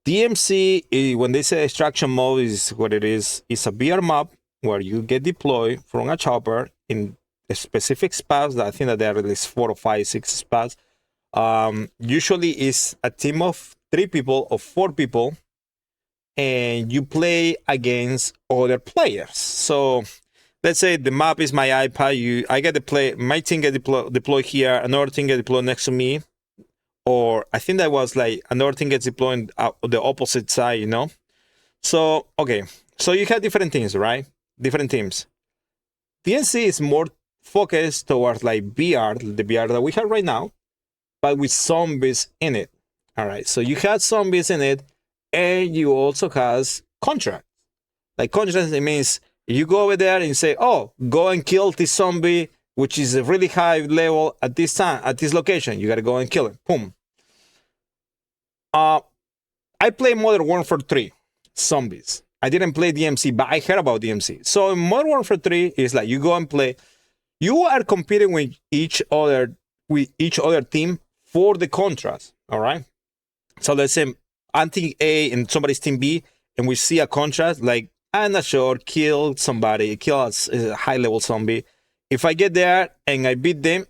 [SPEAKER 5] DMC, when they say extraction mode, is what it is. It's a VR map where you get deployed from a chopper in a specific spots. I think that there are at least 4 or 5, 6 spots. Usually it's a team of 3 people or 4 people, and you play against other players. So let's say the map is my iPad. I get to play. My team get deployed here. Another team get deployed next to me, or I think that was like another team gets deployed on the opposite side. You know. So okay. So you have different teams, right? Different teams. DNC is more focused towards like VR, the VR that we have right now, but with zombies in it. All right. So you have zombies in it, and you also has contracts. Like contracts, it means you go over there and you say, oh, go and kill this zombie, which is a really high level at this time, at this location. You got to go and kill it. Boom. I play Modern Warfare 3, zombies. I didn't play DMC, but I heard about DMC. So in Modern Warfare 3, it's like you go and play. You are competing with each other team for the contrast. All right. So let's say I'm team A and somebody's team B, and we see a contrast like, I'm not sure, kill somebody, kill a high-level zombie. If I get there and I beat them,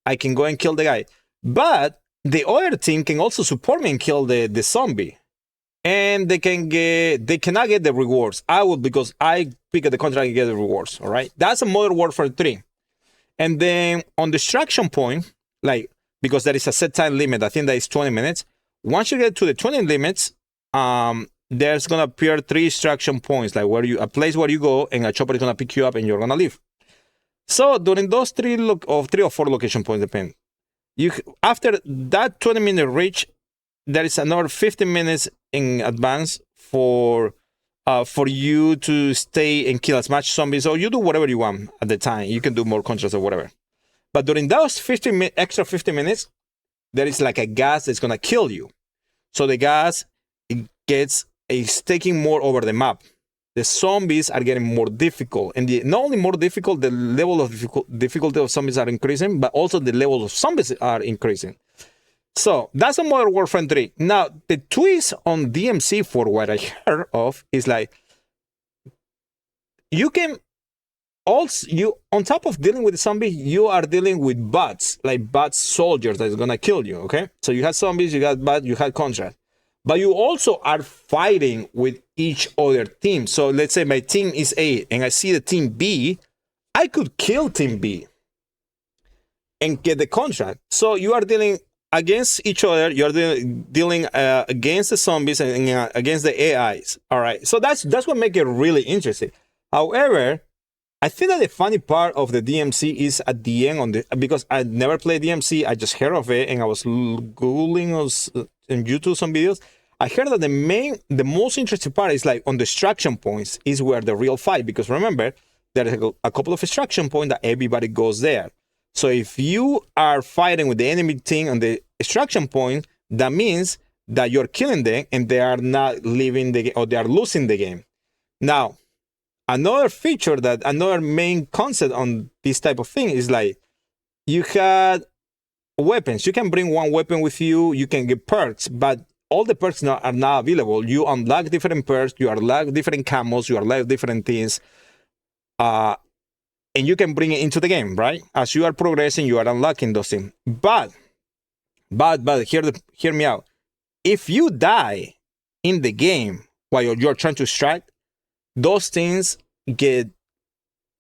[SPEAKER 5] I can go and kill the guy. But the other team can also support me and kill the zombie. And they cannot get the rewards. I will, because I pick up the contract and get the rewards, all right? That's a Modern Warfare 3. And then on the extraction point, like, because there is a set time limit, I think that is 20 minutes. Once you get to the 20 limits, there's gonna appear 3 extraction points, like a place where you go and a chopper is gonna pick you up and you're gonna leave. So during those 3 or 4 location points, depend. After that 20-minute reach, there is another 15 minutes in advance for for you to stay and kill as much zombies, or you do whatever you want at the time. You can do more contracts or whatever. But during those extra 50 minutes, there is like a gas that's gonna kill you. So the gas is taking more over the map. The zombies are getting more difficult, and not only more difficult, the level of difficulty of zombies are increasing, but also the level of zombies are increasing. So that's on Modern Warfare 3. Now, the twist on DMC, for what I heard of, is like you can also, on top of dealing with the zombie, you are dealing with bots, like bot soldiers that's gonna kill you. Okay, so you had zombies, you got bots, you had contract, but you also are fighting with each other team. So let's say my team is A, and I see the team B, I could kill team B and get the contract. So you are dealing against each other, you're dealing against the zombies and against the AIs. All right, so that's what makes it really interesting. However, I think that the funny part of the DMC is at the end, because I never played DMC, I just heard of it, and I was googling on YouTube some videos. I heard that the most interesting part is like on the extraction points is where the real fight, because remember, there is a couple of extraction points that everybody goes there. So if you are fighting with the enemy team on the extraction point, that means that you're killing them and they are not leaving the game, or they are losing the game. Now, another feature, another main concept on this type of thing is like you had weapons. You can bring one weapon with you, you can get perks, but all the perks are not available. You unlock different perks, you unlock different camos, you unlock different things. And you can bring it into the game, right? As you are progressing, you are unlocking those things. But hear me out. If you die in the game while you're trying to extract, those things get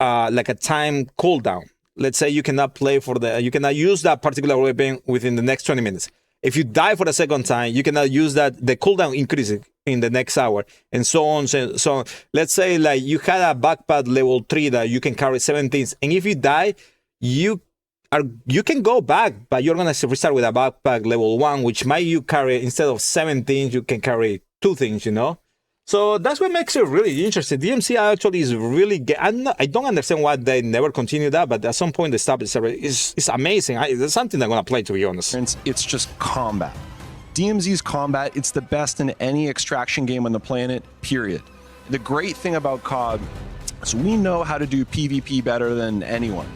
[SPEAKER 5] like a time cooldown. Let's say you cannot you cannot use that particular weapon within the next 20 minutes. If you die for the second time, you cannot use that. The cooldown increases in the next hour, and so on. So let's say like you had a backpack level 3 that you can carry 7 things, and if you die, you can go back, but you're gonna restart with a backpack level 1, which might you carry instead of 7 things, you can carry 2 things. You know. So that's what makes it really interesting. DMC actually is really. I don't understand why they never continue that, but at some point they stopped it. It's amazing. It's something I'm gonna play, to be honest.
[SPEAKER 9] It's just combat. DMZ's combat, it's the best in any extraction game on the planet, period. The great thing about CoD is we know how to do PvP better than anyone.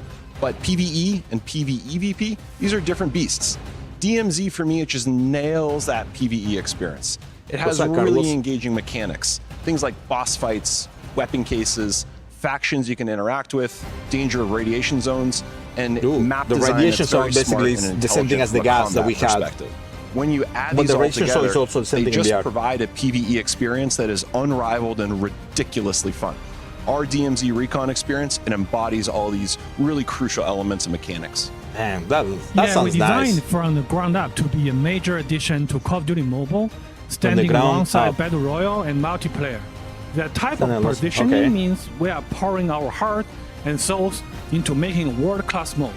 [SPEAKER 9] But PvE and PvEVP, these are different beasts. DMZ, for me, it just nails that PvE experience. It has really engaging mechanics. Things like boss fights, weapon cases, factions you can interact with, danger of radiation zones, and map
[SPEAKER 5] the
[SPEAKER 9] design
[SPEAKER 5] radiation
[SPEAKER 9] that's very
[SPEAKER 5] zone basically
[SPEAKER 9] smart and
[SPEAKER 5] is the same thing as the gas that we had.
[SPEAKER 9] When you add these all together, they just provide a PvE experience that is unrivaled and ridiculously fun. Our DMZ Recon experience, it embodies all these really crucial elements and mechanics.
[SPEAKER 5] Man, that sounds
[SPEAKER 10] we
[SPEAKER 5] nice.
[SPEAKER 10] designed from the ground up to be a major addition to Call of Duty Mobile, standing alongside Battle Royale and multiplayer. That type of positioning means we are pouring our heart and souls into making world-class mode.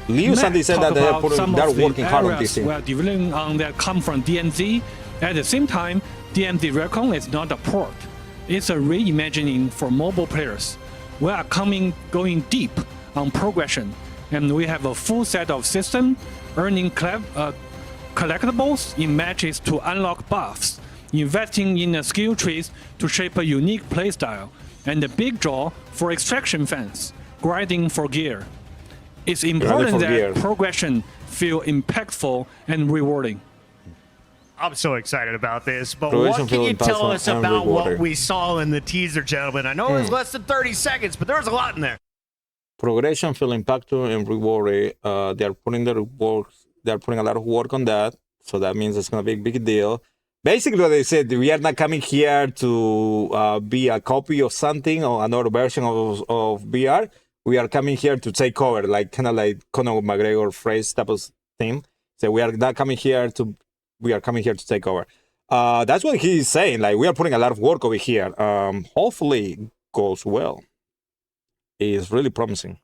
[SPEAKER 5] Liu Sandy said that they're working hard on this thing.
[SPEAKER 10] We are developing on that come from DMZ. At the same time, DMZ Recon is not a port. It's a reimagining for mobile players. We are going deep on progression, and we have a full set of systems, earning collectibles in matches to unlock buffs, investing in skill trees to shape a unique playstyle, and the big draw for extraction fans, grinding for gear. It's important that progression feel impactful and rewarding.
[SPEAKER 8] I'm so excited about this, but what can you tell us about what we saw in the teaser, gentlemen? I know it was less than 30 seconds, but there was a lot in there.
[SPEAKER 5] Progression, feel impactful, and rewarding. They are putting a lot of work on that, so that means it's gonna be a big deal. Basically, what they said, we are not coming here to be a copy of something or another version of VR. We are coming here to take over, like kind of like Conor McGregor phrase type of thing. So we are not coming here to. We are coming here to take over. That's what he's saying. Like, we are putting a lot of work over here. Hopefully it goes well. It's really promising.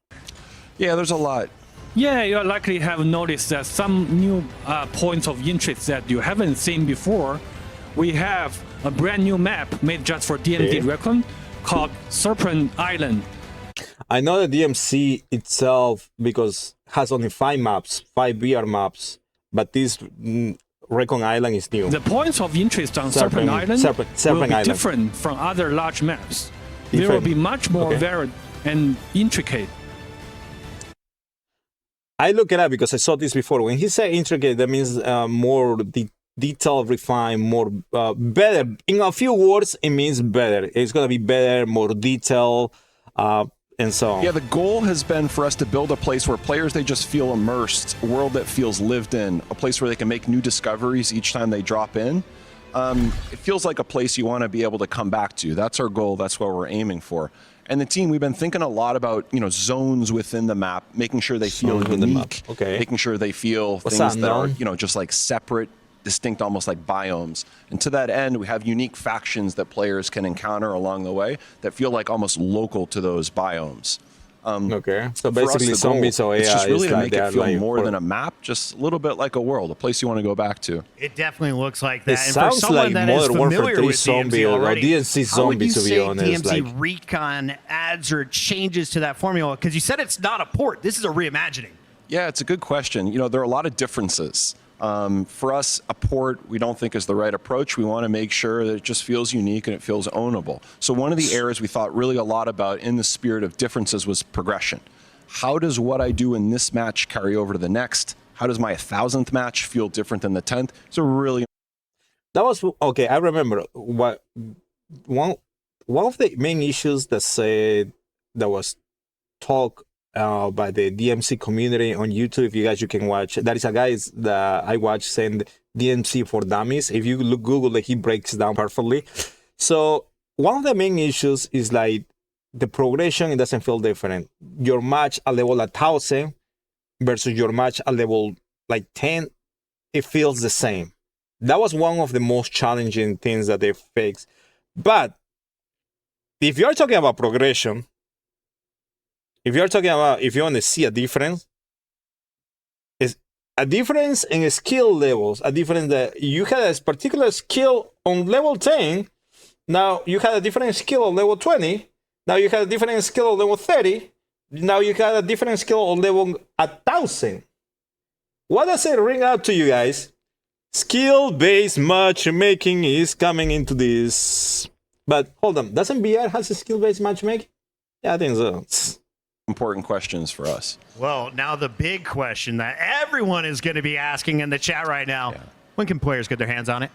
[SPEAKER 9] Yeah, there's a lot.
[SPEAKER 10] Yeah, you likely have noticed that some new points of interest that you haven't seen before. We have a brand new map made just for DMZ Recon called Serpent Island.
[SPEAKER 5] I know the DMC itself because has only 5 maps, 5 VR maps, but this Recon Island is new.
[SPEAKER 10] The points of interest on Serpent Island will be different from other large maps. They will be much more varied and intricate.
[SPEAKER 5] I look it up because I saw this before. When he said intricate, that means more detailed, refined, more better. In a few words, it means better. It's gonna be better, more detailed, and so on.
[SPEAKER 9] Yeah, the goal has been for us to build a place where players, they just feel immersed, a world that feels lived in, a place where they can make new discoveries each time they drop in. It feels like a place you want to be able to come back to. That's our goal. That's what we're aiming for. And the team, we've been thinking a lot about, zones within the map, making sure they feel unique, making sure they feel things that are, just like separate, distinct, almost like biomes. And to that end, we have unique factions that players can encounter along the way that feel like almost local to those biomes.
[SPEAKER 5] So basically zombies or AI
[SPEAKER 9] it's just really to
[SPEAKER 5] like
[SPEAKER 9] make it feel more than a map, just a little bit like a world, a place you want to go back to.
[SPEAKER 8] It definitely looks like that.
[SPEAKER 5] It sounds like Modern Warfare 3 zombie or DMC zombie, to be honest.
[SPEAKER 8] DMC Recon adds or changes to that formula? Because you said it's not a port. This is a reimagining.
[SPEAKER 9] Yeah, it's a good question. There are a lot of differences. For us, a port we don't think is the right approach. We want to make sure that it just feels unique and it feels ownable. So one of the areas we thought really a lot about in the spirit of differences was progression. How does what I do in this match carry over to the next? How does my 1,000th match feel different than the 10th? So really,
[SPEAKER 5] that was okay. I remember what one of the main issues that was talk by the DMC community on YouTube. If you can watch, there is a guy that I watch saying DMC for dummies. If you Google it, he breaks down perfectly. So one of the main issues is like the progression. It doesn't feel different. Your match at level 1,000 versus your match at level like 10, it feels the same. That was one of the most challenging things that they fixed. But if you're talking about progression, if you want to see a difference, is a difference in skill levels, a difference that you had a particular skill on level 10, now you had a different skill on level 20, now you had a different skill on level 30, now you got a different skill on level 1,000. What does it ring out to you guys? Skill-based matchmaking is coming into this. But hold on, doesn't BR has a skill-based matchmaking? Yeah, I think so.
[SPEAKER 9] important questions for us.
[SPEAKER 8] Well, now the big question that everyone is going to be asking in the chat right now, when can players get their hands on it?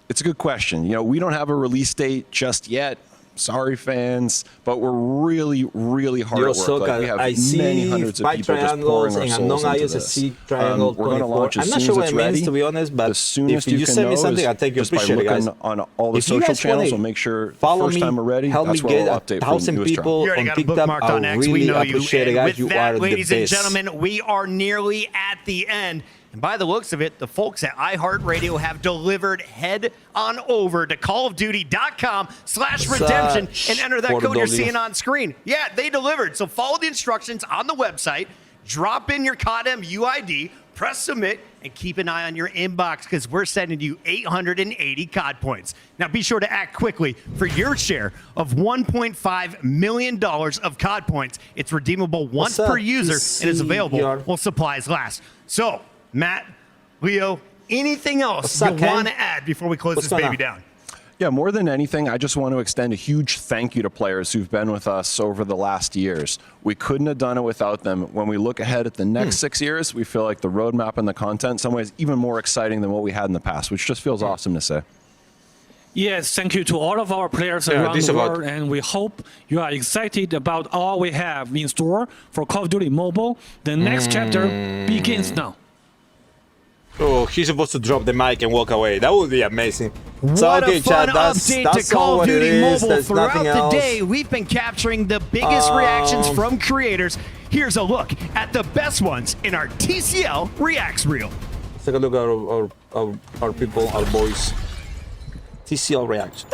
[SPEAKER 9] It's a good question. We don't have a release date just yet. Sorry, fans, but we're really, really hard at work. Like, we have many hundreds of people just pouring our souls into this. We're going to launch as soon as it's ready.
[SPEAKER 5] To be honest, but
[SPEAKER 9] the soonest
[SPEAKER 5] if you
[SPEAKER 9] can
[SPEAKER 5] send me
[SPEAKER 9] know
[SPEAKER 5] something,
[SPEAKER 9] is
[SPEAKER 5] I'll take your
[SPEAKER 9] just by
[SPEAKER 5] picture,
[SPEAKER 9] looking
[SPEAKER 5] guys.
[SPEAKER 9] on all the social channels. We'll make sure the first time we're ready, that's when we'll update for the newest channel.
[SPEAKER 8] You already got a bookmark on X. We know you. And with that, ladies and gentlemen, we are nearly at the end. And by the looks of it, the folks at iHeartRadio have delivered. Head on over to callofduty.com/redemption and enter that code you're seeing on screen. Yeah, they delivered. So follow the instructions on the website, drop in your codm UID, press submit, and keep an eye on your inbox because we're sending you 880 COD points. Now be sure to act quickly for your share of $1.5 million of COD points. It's redeemable once per user and is available while supplies last. So, Matt, Leo, anything else you want to add before we close this baby down?
[SPEAKER 9] Yeah, more than anything, I just want to extend a huge thank you to players who've been with us over the last years. We couldn't have done it without them. When we look ahead at the next 6 years, we feel like the roadmap and the content, in some ways, even more exciting than what we had in the past, which just feels awesome to say.
[SPEAKER 10] Yes, thank you to all of our players around the world, and we hope you are excited about all we have in store for Call of Duty Mobile. The next chapter begins now.
[SPEAKER 5] Oh, he's supposed to drop the mic and walk away. That would be amazing.
[SPEAKER 8] What a fun update to Call of Duty Mobile. Throughout the day, we've been capturing the biggest reactions from creators. Here's a look at the best ones in our TCL Reacts Reel.
[SPEAKER 5] Let's take a look at our people, our boys. TCL reaction.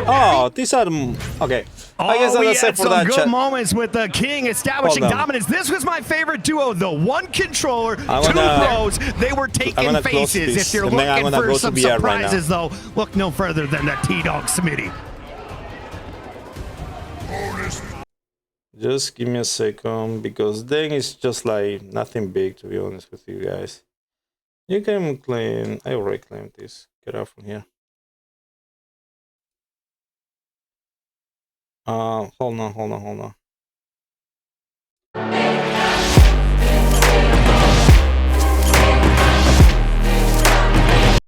[SPEAKER 5] Oh, these are okay. I guess
[SPEAKER 8] we
[SPEAKER 5] that's
[SPEAKER 8] had
[SPEAKER 5] it for
[SPEAKER 8] some
[SPEAKER 5] that
[SPEAKER 8] good
[SPEAKER 5] chat.
[SPEAKER 8] moments with the King establishing
[SPEAKER 5] Hold on.
[SPEAKER 8] dominance. This was my favorite duo, the one controller, two pros. They were taking faces. If you're looking for some surprises, though, look no further than the T-Dog Smitty.
[SPEAKER 5] Just give me a second, because then it's just like nothing big, to be honest with you guys. You can claim. I already claimed this. Get out from here. Hold on.